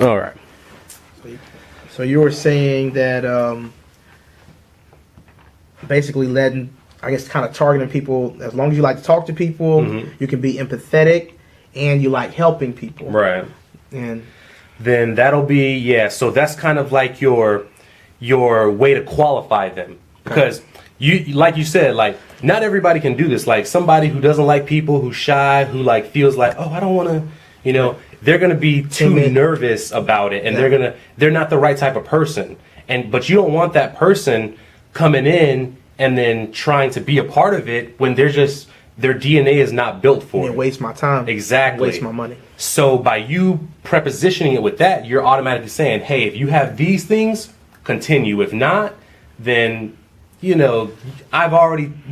All right. So you were saying that basically letting, I guess, kind of targeting people. As long as you like to talk to people, you can be empathetic, and you like helping people. Right. And then that'll be, yeah, so that's kind of like your way to qualify them, because you, like you said, like not everybody can do this. Like somebody who doesn't like people, who's shy, who like feels like, oh, I don't want to, you know, they're going to be too nervous about it, and they're not the right type of person. But you don't want that person coming in and then trying to be a part of it when they're just, their DNA is not built for it. Waste my time. Exactly. Waste my money. So by you prepositioning it with that, you're automatically saying, hey, if you have these things, continue. If not, then, you know,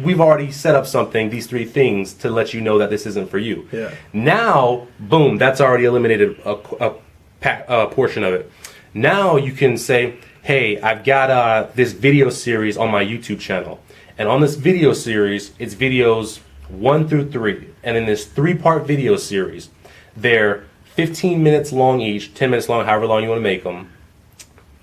we've already set up something, these 3 things, to let you know that this isn't for you. Yeah. Now, boom, that's already eliminated a portion of it. Now you can say, hey, I've got this video series on my YouTube channel. And on this video series, it's videos 1 through 3. And in this 3-part video series, they're 15 minutes long each, 10 minutes long, however long you want to make them.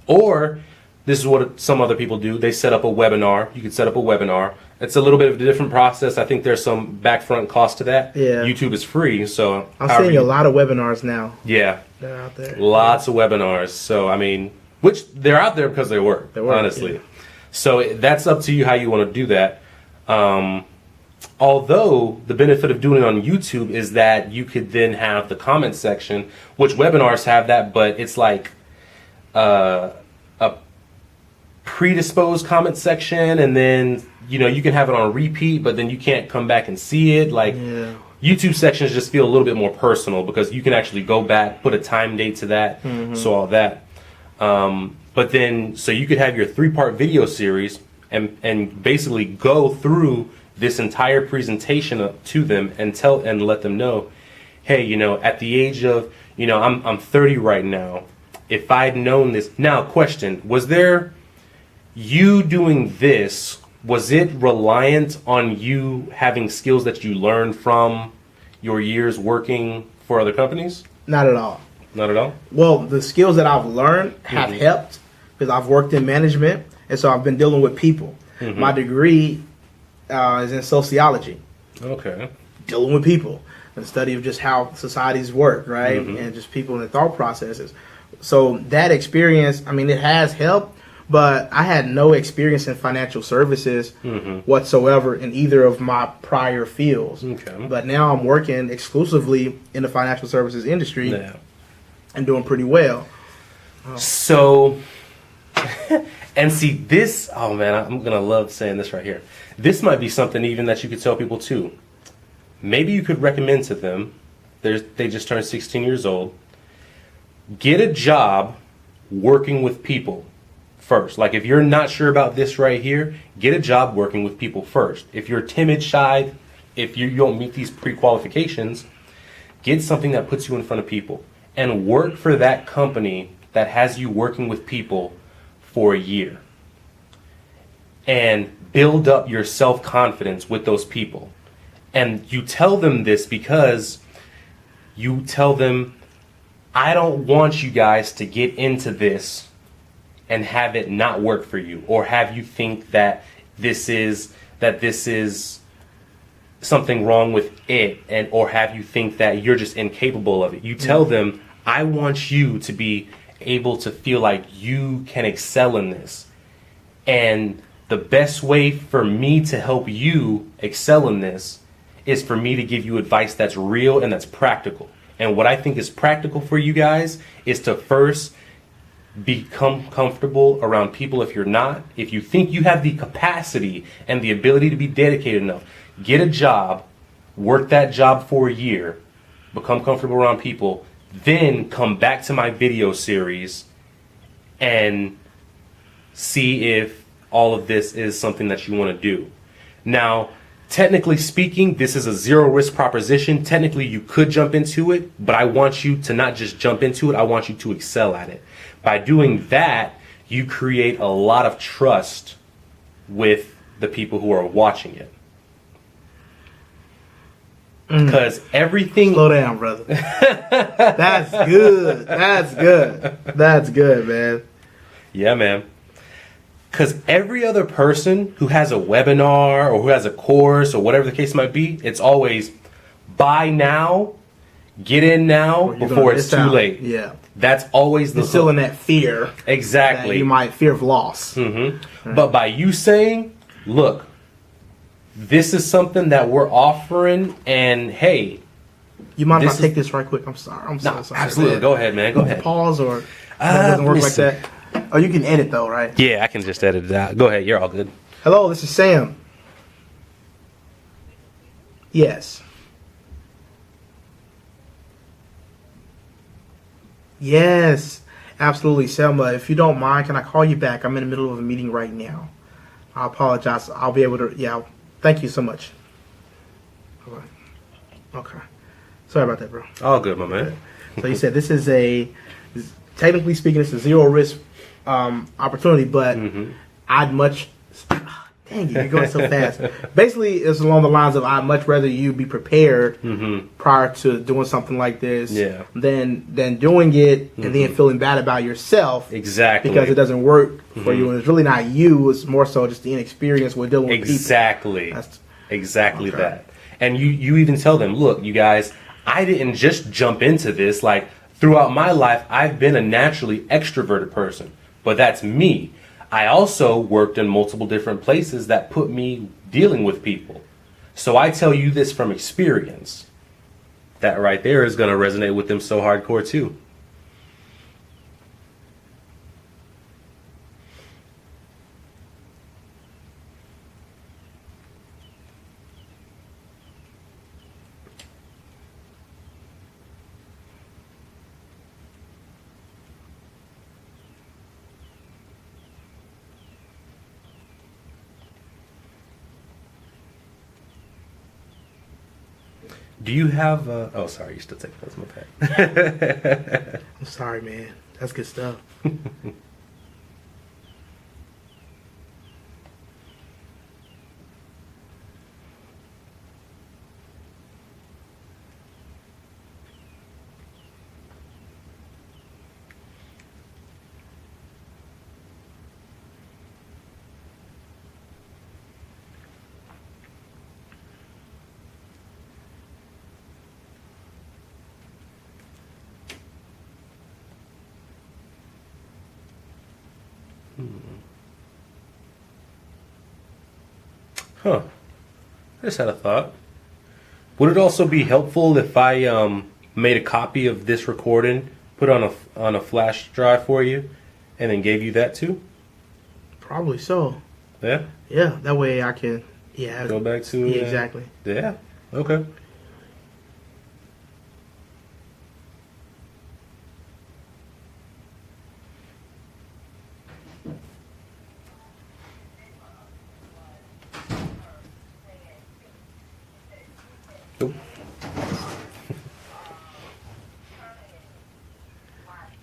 Or this is what some other people do. They set up a webinar. You could set up a webinar. It's a little bit of a different process. I think there's some back front cost to that. Yeah. YouTube is free, so I'm seeing a lot of webinars now. Yeah. They're out there. Lots of webinars. So I mean, which they're out there because they work. Honestly. Yeah. So that's up to you how you want to do that. Although the benefit of doing it on YouTube is that you could then have the comment section, which webinars have that, but it's like a predisposed comment section, and then, you know, you can have it on repeat, but then you can't come back and see it. Like YouTube sections just feel a little bit more personal because you can actually go back, put a time date to that, so all that. But then, so you could have your 3-part video series and basically go through this entire presentation to them and let them know, hey, you know, at the age of, you know, I'm 30 right now. If I'd known this, now question, was there, you doing this, was it reliant on you having skills that you learned from your years working for other companies? Not at all. Not at all? Well, the skills that I've learned have helped because I've worked in management, and so I've been dealing with people. My degree is in sociology. Okay. Dealing with people, the study of just how societies work, right? And just people and their thought processes. So that experience, I mean, it has helped, but I had no experience in financial services whatsoever in either of my prior fields. Okay. But now I'm working exclusively in the financial services industry and doing pretty well. So, and see this, oh man, I'm going to love saying this right here. This might be something even that you could tell people too. Maybe you could recommend to them, they just turned 16 years old, get a job working with people first. Like if you're not sure about this right here, get a job working with people first. If you're timid, shy, if you don't meet these pre-qualifications, get something that puts you in front of people and work for that company that has you working with people for a year. And build up your self-confidence with those people. And you tell them this because you tell them, I don't want you guys to get into this and have it not work for you, or have you think that this is something wrong with it, and or have you think that you're just incapable of it. You tell them, I want you to be able to feel like you can excel in this. And the best way for me to help you excel in this is for me to give you advice that's real and that's practical. And what I think is practical for you guys is to first become comfortable around people. If you're not, if you think you have the capacity and the ability to be dedicated enough, get a job, work that job for a year, become comfortable around people, then come back to my video series and see if all of this is something that you want to do. Now, technically speaking, this is a zero risk proposition. Technically, you could jump into it, but I want you to not just jump into it. I want you to excel at it. By doing that, you create a lot of trust with the people who are watching it. Because everything. Slow down, brother. That's good. That's good. That's good, man. Yeah, man. Because every other person who has a webinar or who has a course or whatever the case might be, it's always buy now, get in now before it's too late. Yeah. That's always the Still in that fear. Exactly. That you might fear of loss. Mm-hmm. Right. But by you saying, look, this is something that we're offering, and hey, you mind if I take this right quick? I'm sorry. I'm so sorry. Absolutely. Man. Go ahead, man. Go ahead. Pause or that doesn't work like that. Oh, you can edit though, right? Yeah, I can just edit it out. Go ahead. You're all good. Hello, this is Sam. Yes. Yes, absolutely, Selma. If you don't mind, can I call you back? I'm in the middle of a meeting right now. I apologize. I'll be able to. Yeah. Thank you so much. All right. Okay. Sorry about that, bro. All good, my man. So you said this is technically speaking, it's a zero risk opportunity, but I'd much. Dang it, you're going so fast. Basically, it's along the lines of I'd much rather you be prepared prior to doing something like this than doing it and then feeling bad about yourself. Exactly. Because it doesn't work for you. And it's really not you. It's more so just the inexperience with dealing with people. Exactly okay. that. And you even tell them, look, you guys, I didn't just jump into this. Like, throughout my life, I've been a naturally extroverted person. But that's me. I also worked in multiple different places that put me dealing with people. So I tell you this from experience. That right there is going to resonate with them so hardcore too. Do you have oh, sorry, you still take those, my bad. I'm sorry, man. That's good stuff. Huh. I just had a thought. Would it also be helpful if I made a copy of this recording, put it on a flash drive for you, and then gave you that too? Probably so. Yeah? Yeah, that way I can go back to yeah, exactly. Yeah. Okay.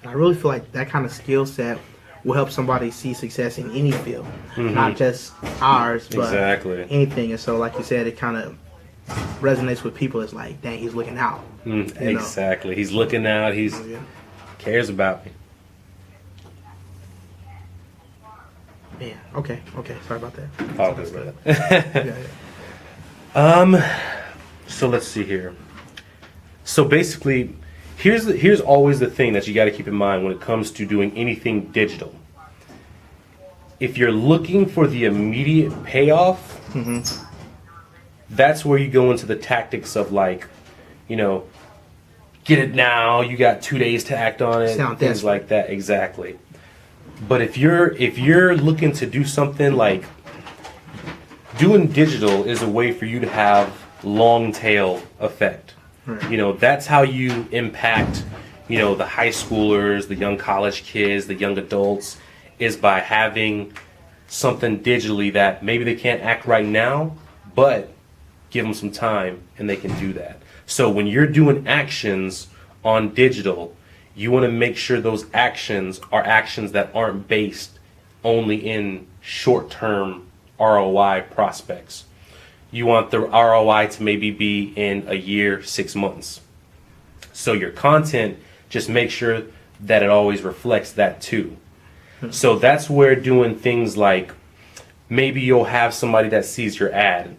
I really feel like that kind of skill set will help somebody see success in any field, not just ours, but anything. And so, like you said, it kind of resonates with people. It's like, dang, he's looking out. Exactly. He's looking out. He's cares about me. Yeah. Okay. Sorry about that. All good, brother. So let's see here. So basically, here's always the thing that you got to keep in mind when it comes to doing anything digital. If you're looking for the immediate payoff, that's where you go into the tactics of like, get it now. You got 2 days to act on it. Things like that. Exactly. But if you're looking to do something like doing digital is a way for you to have long tail effect. Right. That's how you impact, the high schoolers, the young college kids, the young adults, is by having something digitally that maybe they can't act right now, but give them some time and they can do that. So when you're doing actions on digital, you want to make sure those actions are actions that aren't based only in short-term ROI prospects. you want the ROI to maybe be in a year, 6 months. So your content, just make sure that it always reflects that too. So that's where doing things like, maybe you'll have somebody that sees your ad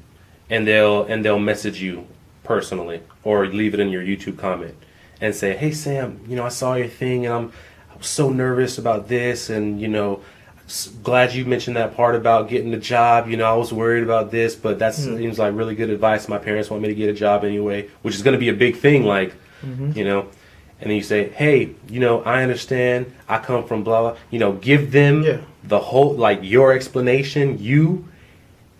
and they'll message you personally or leave it in your YouTube comment and say, hey Sam, I saw your thing and I was so nervous about this, and glad you mentioned that part about getting the job. I was worried about this, but that seems like really good advice. My parents want me to get a job anyway, which is going to be a big thing, like, and then you say, hey, I understand, I come from blah, blah, give them the whole, like, your explanation,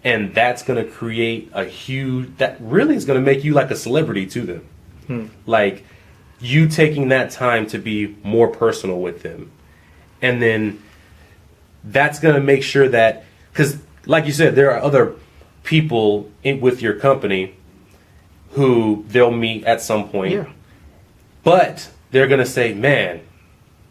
and that's going to create a huge, that really is going to make you like a celebrity to them. Like, you taking that time to be more personal with them. And then that's going to make sure that, because like you said, there are other people with your company who they'll meet at some point. Yeah. But they're going to say, man,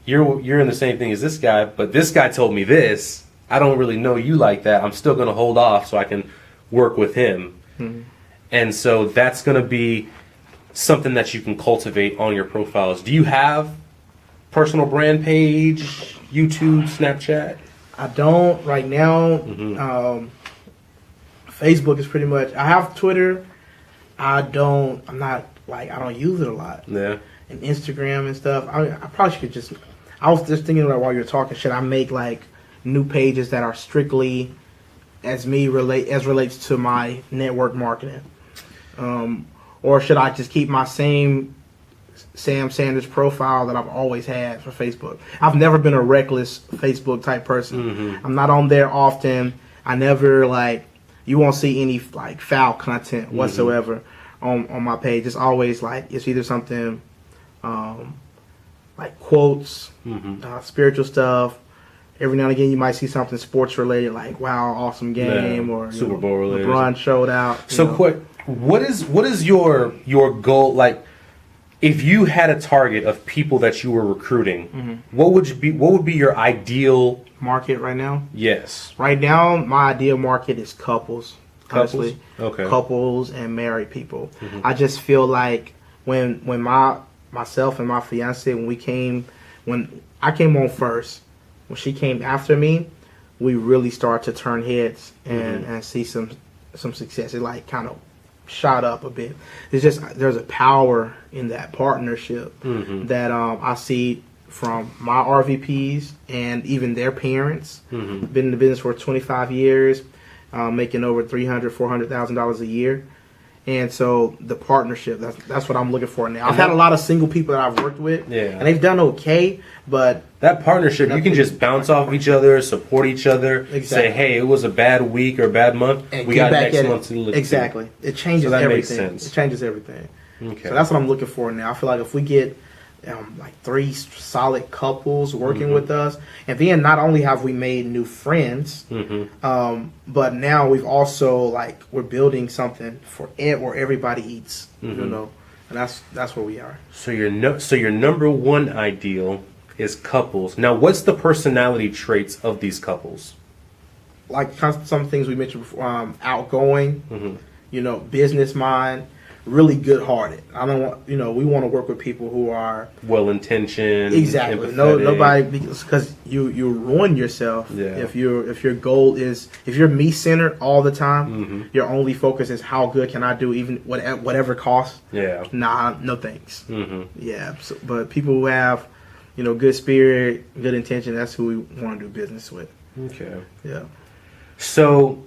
you're in the same thing as this guy, but this guy told me this. I don't really know you like that. I'm still going to hold off so I can work with him. And so that's going to be something that you can cultivate on your profiles. Do you have personal brand page, YouTube, Snapchat? I don't right now. Facebook is pretty much. I have Twitter. I don't use it a lot. Yeah. And Instagram and stuff. I probably should just. I was just thinking about while you were talking. Should I make like new pages that are strictly as relates to my network marketing, or should I just keep my same Sam Sanders profile that I've always had for Facebook? I've never been a reckless Facebook type person. I'm not on there often. I never you won't see any like foul content whatsoever on my page. It's always like it's either something like quotes, spiritual stuff. Every now and again you might see something sports related, like wow, awesome game, or Super Bowl related. LeBron showed out. So quick, what is your goal? Like, if you had a target of people that you were recruiting, what would be your ideal market right now? Yes. Right now, my ideal market is couples. Honestly. Okay. Couples and married people. I just feel like when myself and my fiance, when I came on first, when she came after me, we really started to turn heads and see some success. It like kind of shot up a bit. There's a power in that partnership that I see from my RVPs and even their parents. Been in the business for 25 years, making over $300,000-$400,000 a year. And so the partnership, that's what I'm looking for now. I've had a lot of single people that I've worked with, and they've done okay, but that partnership, you can just bounce off each other, support each other, say, hey, it was a bad week or a bad month, and we got next month to look. Exactly. It changes everything. Makes sense. It changes everything. Okay. So that's what I'm looking for now. I feel like if we get like 3 solid couples working with us, and then not only have we made new friends, but now we've also we're building something for where everybody eats, and that's where we are. So your number one ideal is couples. Now, what's the personality traits of these couples? Like some things we mentioned before, outgoing, business mind. Really good-hearted. I don't want, we want to work with people who are well-intentioned. Exactly. Empathetic. Nobody, because you ruin yourself if your goal is, if you're me-centered all the time. Your only focus is how good can I do, even whatever cost. Yeah. Nah, no thanks. Yeah. So, but people who have, good spirit, good intention, that's who we want to do business with. Okay. Yeah. So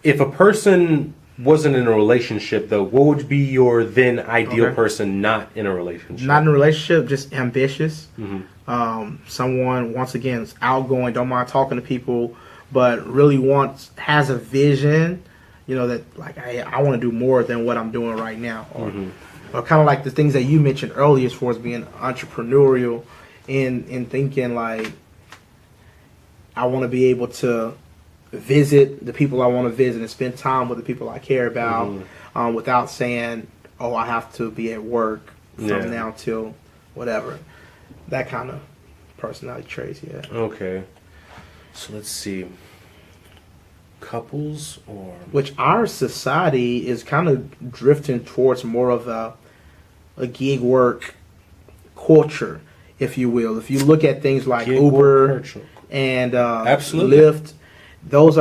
if a person wasn't in a relationship, though, what would be your then ideal person not in a relationship? Not in a relationship, just ambitious. Someone, once again, is outgoing, don't mind talking to people, but really has a vision, that I want to do more than what I'm doing right now. Or kind of like the things that you mentioned earlier as far as being entrepreneurial in thinking I want to be able to visit the people I want to visit and spend time with the people I care about without saying, oh, I have to be at work from now till whatever. That kind of personality traits, Okay. So let's see. couples or which our society is kind of drifting towards more of a gig work culture, if you will. If you look at things like gig Uber work culture. and Absolutely. Lyft, those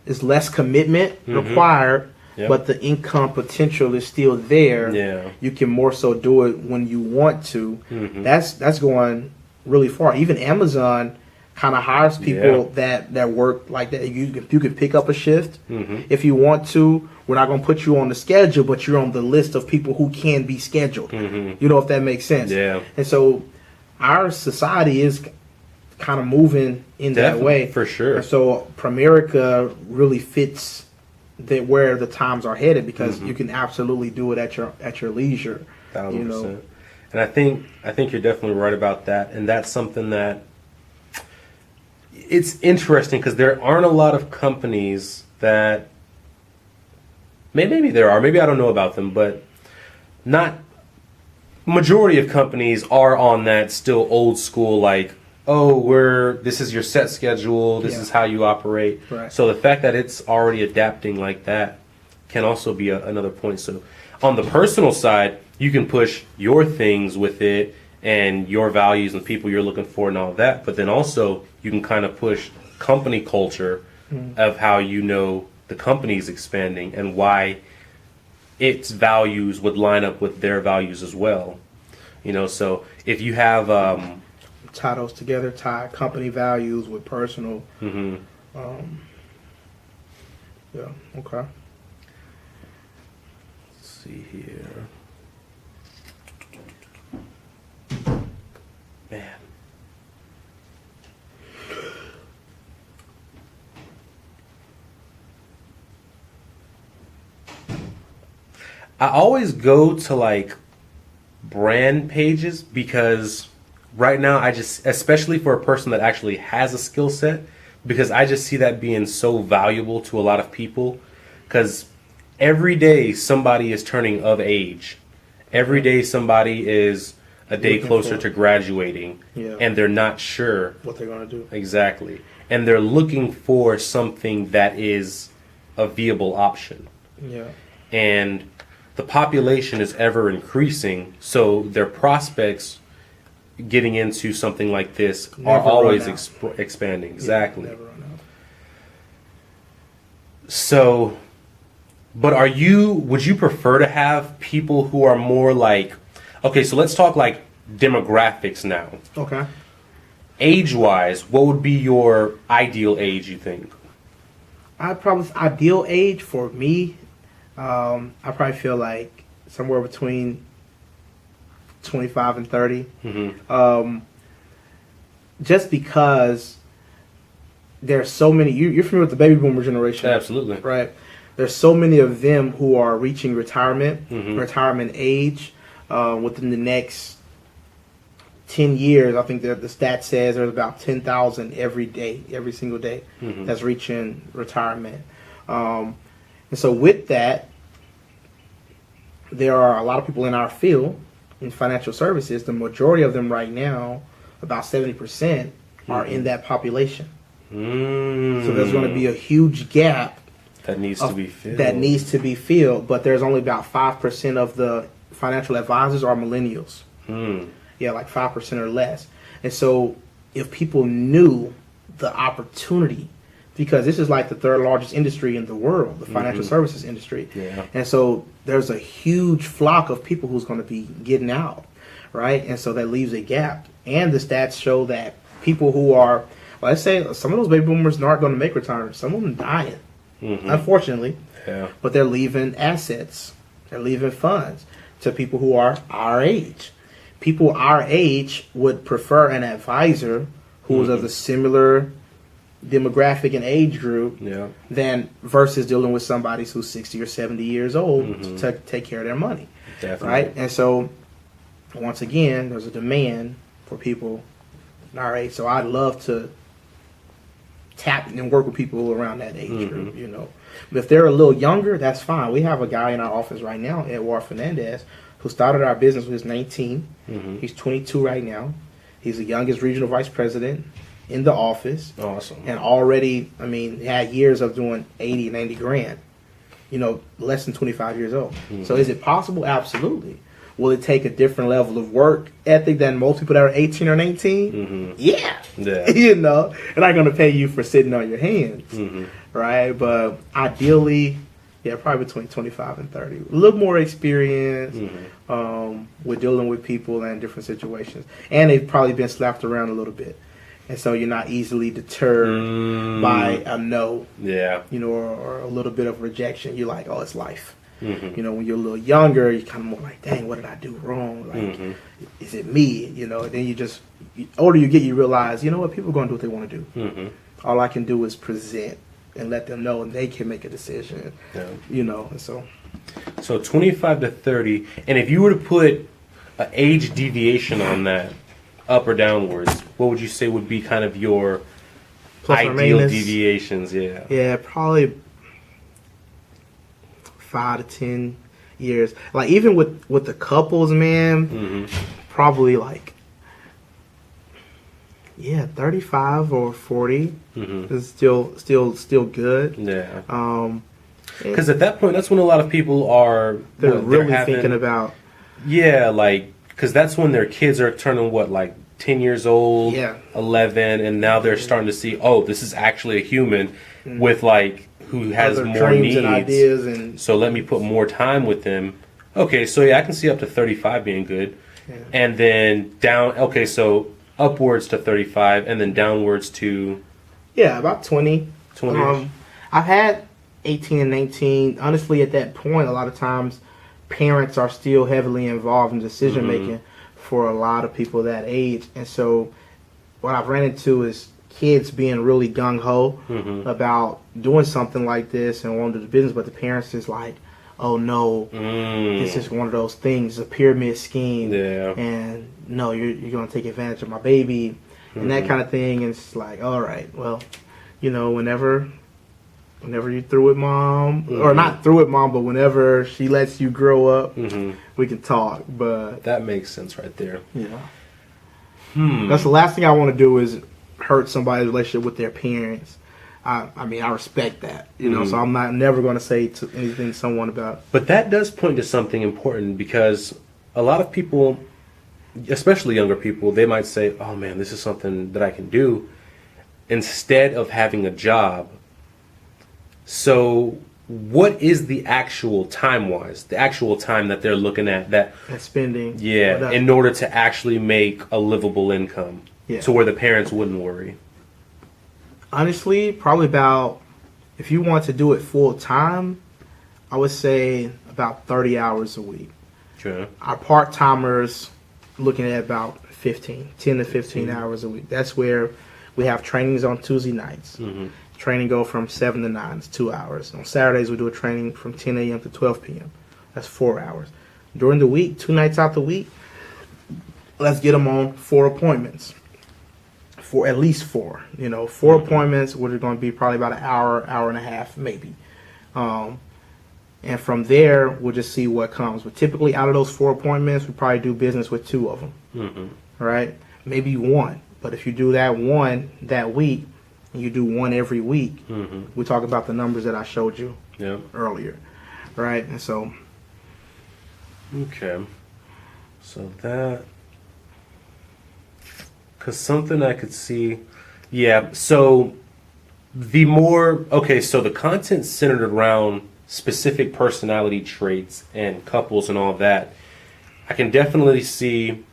is less commitment required, Yep. but the income potential is still there. Yeah. You can more so do it when you want to. Mhm. That's going really far. Even Amazon kind of hires people that work like that. You can pick up a shift if you want to. We're not going to put you on the schedule, but you're on the list of people who can be scheduled. You know, if that makes sense. Yeah. And so our society is kind of moving in that Definitely, way. for sure. And so Primerica really fits where the times are headed, because you can absolutely do it at your leisure. 1,000%. You know? And I think you're definitely right about that. And that's something that it's interesting, because there aren't a lot of companies that maybe there are, maybe I don't know about them, but not majority of companies are on that still old school, like, oh, this is your set schedule, this is how you operate. Right. So the fact that it's already adapting like that can also be another point. So on the personal side, you can push your things with it and your values and people you're looking for and all that, but then also you can kind of push company culture of how you know the company's expanding and why its values would line up with their values as well. You know, so if you have Tie those together, tie company values with personal. Yeah, okay. let's see here. Man. I always go to like brand pages, because right now I just, especially for a person that actually has a skill set, because I just see that being so valuable to a lot of people, because every day somebody is turning of age. Every day somebody is a day Looking closer for- to graduating, and they're not sure What they're going to do. exactly. And they're looking for something that is a viable option. Yeah. And the population is ever increasing, so their prospects getting into something like this Never are run always out. expanding. Exactly. Never run out. So, but would you prefer to have people who are more like, okay, so let's talk like demographics now. Okay. Age-wise, what would be your ideal age, you think? Ideal age for me, I probably feel like somewhere between 25 and 30. Just because there's so many, you're familiar with the baby boomer generation. Absolutely. Right. There's so many of them who are reaching retirement age within the next 10 years. I think that the stat says there's about 10,000 every single day that's reaching retirement. And so with that, there are a lot of people in our field in financial services. The majority of them right now, about 70%, are in that population. So there's going to be a huge gap that needs to be filled. That needs to be filled, but there's only about 5% of the financial advisors are millennials. Yeah, like 5% or less. And so if people knew the opportunity, because this is like the third largest industry in the world, the financial services industry. Yeah. And so there's a huge flock of people who's going to be getting out, right? And so that leaves a gap. And the stats show that people who are, let's say some of those baby boomers aren't going to make retirement. Some of them dying, unfortunately. Yeah. But they're leaving assets. They're leaving funds to people who are our age. People our age would prefer an advisor who is of a similar demographic and age group than versus dealing with somebody who's 60 or 70 years old to take care of their money. Definitely. Right? And so, once again, there's a demand for people our age. So I'd love to tap and work with people around that age group, you know. But if they're a little younger, that's fine. We have a guy in our office right now, Edward Fernandez, who started our business when he was 19. He's 22 right now. He's the youngest regional vice president in the office Awesome. and already, I mean, had years of doing 80, 90 grand, less than 25 years old. Mm-hmm. So is it possible? Absolutely. Will it take a different level of work ethic than most people that are 18 or 19? Mm-hmm. Yeah. Yeah. They're not going to pay you for sitting on your hands, Mm-hmm. right? But ideally, yeah, probably between 25 and 30. A little more experience with dealing with people and different situations. And they've probably been slapped around a little bit. And so you're not easily deterred by a no, Yeah. or a little bit of rejection. You're like, oh, it's life. Mm-hmm. When you're a little younger, you're kind of more like, dang, what did I do wrong? Like, is it me? And then older you get, you realize, what, people are going to do what they want to do. Mm-hmm. All I can do is present and let them know, and they can make a decision. Yeah. And so 25 to 30, and if you were to put an age deviation on that, up or downwards, what would you say would be kind of your plus or ideal minus, deviations? Yeah. Yeah, probably 5 to 10 years. Like even with the couples, man, probably like 35 or 40 is still good. Yeah. Because at that point, that's when a lot of people are they're really thinking about. Yeah, like because that's when their kids are turning 10 years old, 11, and now they're starting to see, oh, this is actually a human with who has other more dreams needs and ideas, and so let me put more time with them. Okay, so yeah, I can see up to 35 being good, and then down. Okay, so upwards to 35, and then downwards to about 20. 20. I've had 18 and 19. Honestly, at that point, a lot of times parents are still heavily involved in decision making for a lot of people that age, and so what I've ran into is kids being really gung-ho about doing something like this and wanting to do the business, but the parents is like, oh no, this is one of those things, a pyramid scheme, and no, you're going to take advantage of my baby, and that kind of thing. And it's like, all right, well, whenever you're through with mom, or not through with mom, but whenever she lets you grow up, we can talk. But that makes sense right there. Yeah. That's the last thing I want to do is hurt somebody's relationship with their parents. I mean, I respect that, so I'm never going to say anything to someone about. But that does point to something important, because a lot of people, especially younger people, they might say, oh man, this is something that I can do instead of having a job. So what is the actual time-wise, the actual time that they're looking at that spending? Yeah, in order to actually make a livable income, to where the parents wouldn't worry. Honestly, probably about, if you want to do it full time, I would say about 30 hours a week. Okay. Our part-timers looking at about 10 to 15 hours a week. That's where we have trainings on Tuesday nights. Training go from 7 to 9. It's 2 hours. On Saturdays, we do a training from 10 a.m. to 12 p.m. That's 4 hours. During the week, 2 nights out the week, let's get them on 4 appointments. For at least 4. 4 appointments, which are going to be probably about an hour, hour and a half, maybe. And from there, we'll just see what comes. But typically, out of those 4 appointments, we probably do business with 2 of them. Right? Maybe 1. But if you do that 1 that week, and you do 1 every week, we talk about the numbers that I showed you earlier. Right? And so. Okay. So that. Because something I could see. Yeah. So the more. Okay. So the content centered around specific personality traits and couples and all that. I can definitely see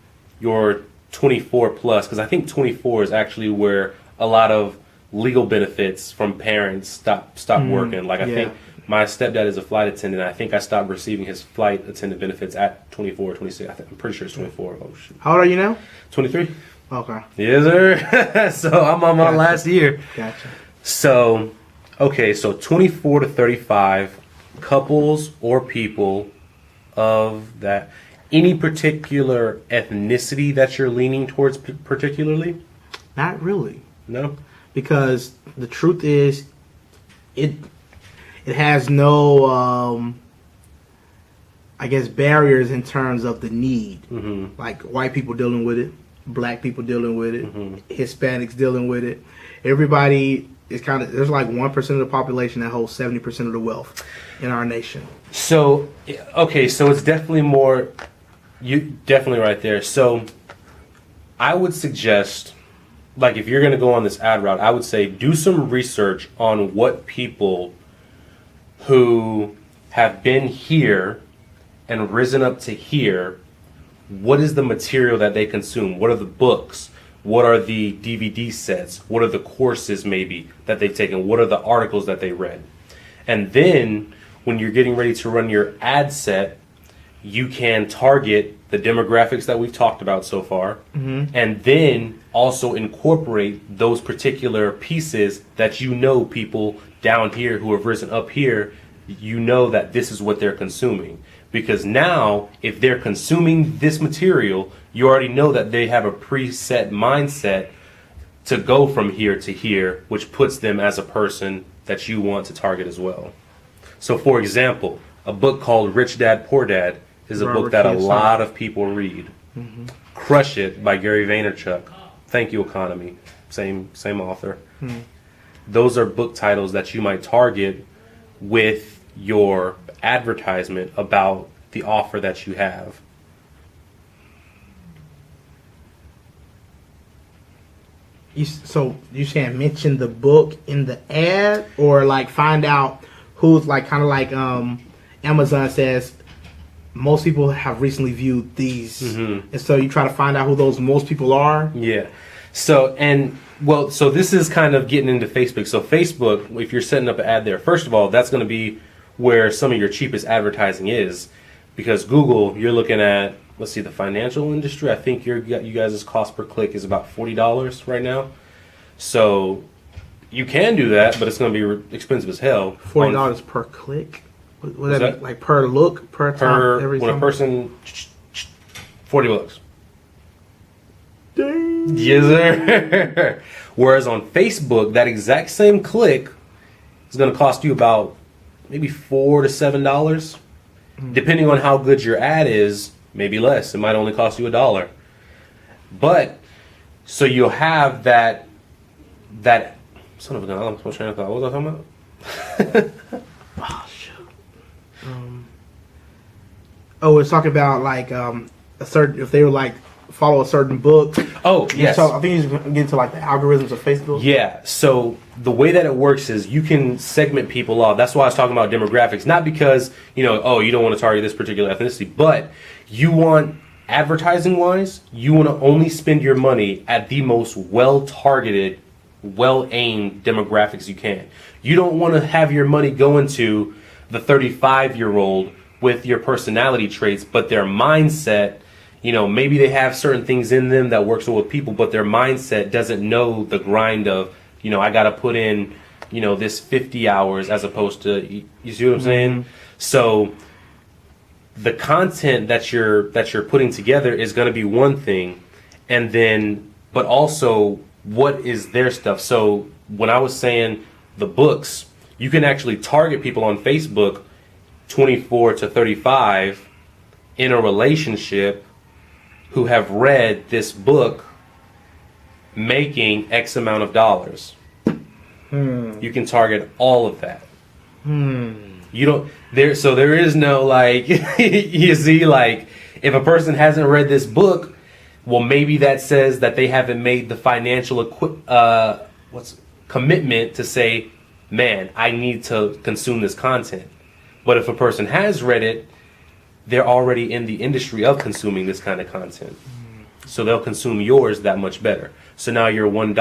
your 24 plus, because I think 24 is actually where a lot of legal benefits from parents stop working. Like I think my stepdad is a flight attendant. I think I stopped receiving his flight attendant benefits at 24 or 26. I'm pretty sure it's 24. Oh shoot. How old are you now? 23. Okay. Yes, sir. So I'm on my last year. Gotcha. So, okay, so 24 to 35 couples or people of that. Any particular ethnicity that you're leaning towards particularly? Not really. No? Because the truth is, it has no, I guess, barriers in terms of the need. Like white people dealing with it, Black people dealing with it, Hispanics dealing with it. Everybody is kind of, there's like 1% of the population that holds 70% of the wealth in our nation. So, okay, so it's definitely more, you definitely right there. So I would suggest, like, if you're going to go on this ad route, I would say do some research on what people who have been here and risen up to here, what is the material that they consume? What are the books? What are the DVD sets? What are the courses maybe that they've taken? What are the articles that they read? And then when you're getting ready to run your ad set, you can target the demographics that we've talked about so far, and then also incorporate those particular pieces that you know people down here who have risen up here, you know that this is what they're consuming. Because now, if they're consuming this material, you already know that they have a preset mindset to go from here to here, which puts them as a person that you want to target as well. So, for example, a book called Rich Dad, Poor Dad is a book that a lot of people read. Crush It by Gary Vaynerchuk. Thank You Economy, same author. Those are book titles that you might target with your advertisement about the offer that you have. So you can't mention the book in the ad, or like find out who's like, kind of like Amazon says most people have recently viewed these, and so you try to find out who those most people are. Yeah. So so this is kind of getting into Facebook. So Facebook, if you're setting up an ad there, first of all, that's going to be where some of your cheapest advertising is, because Google, you're looking at, let's see, the financial industry. I think you guys' cost per click is about $40 right now. So you can do that, but it's going to be expensive as hell. $40 per click. What does that mean? Like per look, per time, every when time? a person, $40. Dang. Yes, sir. Whereas on Facebook, that exact same click is going to cost you about maybe $4 to $7, depending on how good your ad is. Maybe less. It might only cost you $1. But so you'll have that son of a gun. I lost my train of thought. What was I talking about? Oh shoot. It's talking about like a certain, if they were like follow a certain book. Oh, yes. So I think he's getting to like the algorithms of Facebook. Yeah. So the way that it works is you can segment people off. That's why I was talking about demographics. Not because, you don't want to target this particular ethnicity, but you want, advertising wise, you want to only spend your money at the most well-targeted, well-aimed demographics you can. You don't want to have your money go into the 35-year-old with your personality traits, but their mindset, maybe they have certain things in them that works well with people, but their mindset doesn't know the grind of, I got to put in, this 50 hours as opposed to, you see what I'm saying? So the content that you're putting together is going to be one thing, and then, but also what is their stuff. So when I was saying the books, you can actually target people on Facebook 24 to 35 in a relationship who have read this book making X amount of dollars. You can target all of that. You don't there is no like you see, like, if a person hasn't read this book, well, maybe that says that they haven't made the financial commitment to say, man, I need to consume this content. But if a person has read it, they're already in the industry of consuming this kind of content. So they'll consume yours that much better. So now you're $1